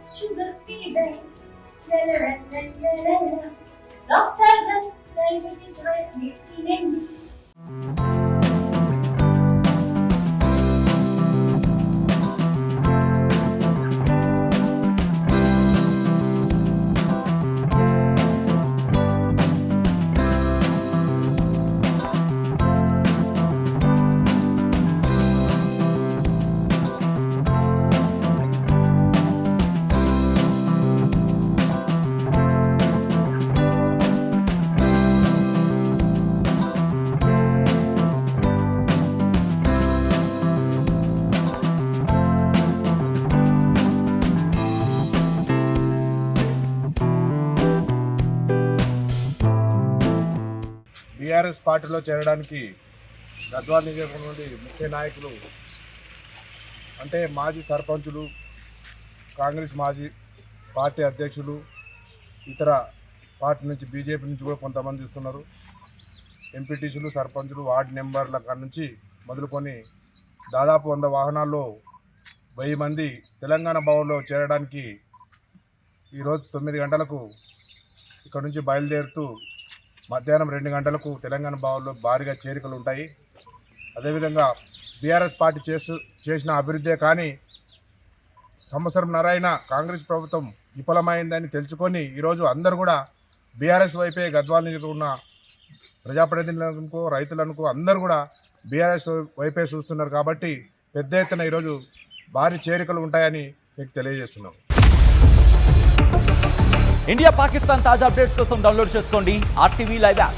sugar-free diets. La la la la la la la. Dr. Rams Diabetes Rice Meeting. BRS పార్టీలో చేరడానికి గద్వాల్ నియోజకవర్గం నుండి ముఖ్య నాయకులు అంటే మాజీ సర్పంచులు, కాంగ్రెస్ మాజీ పార్టీ అధ్యక్షులు, ఇతర పార్టీ నుంచి బీజేపీ నుంచి కూడా కొంతమంది ఇస్తున్నారు. ఎంపీటీసీలు, సర్పంచులు, వార్డు మెంబర్ల కాడ నుంచి మొదలుకొని దాదాపు 100 వాహనాల్లో 1000 మంది తెలంగాణ భవన్లో చేరడానికి ఈరోజు 9 గంటలకు ఇక్కడ నుంచి బయలుదేరుతూ మధ్యాహ్నం 2 గంటలకు తెలంగాణ భవన్లో భారీగా చేరికలు ఉంటాయి. అదేవిధంగా బీఆర్ఎస్ పార్టీ చేసిన అభివృద్ధే కానీ సంవత్సరంన్నరైన కాంగ్రెస్ ప్రభుత్వం విఫలమైందని తెలుసుకొని ఈరోజు అందరూ కూడా బీఆర్ఎస్ వైపే గద్వాల్ నియోజకవర్గంలో ఉన్న ప్రజాప్రతినిధులకు, రైతులకు అందరూ కూడా బీఆర్ఎస్ వైపే చూస్తున్నారు. కాబట్టి పెద్ద ఎత్తున ఈరోజు భారీ చేరికలు ఉంటాయని మీకు తెలియజేస్తున్నాం. ఇండియా పాకిస్తాన్ తాజా అప్డేట్స్ కోసం డౌన్లోడ్ చేసుకోండి RTV లైవ్ యాప్.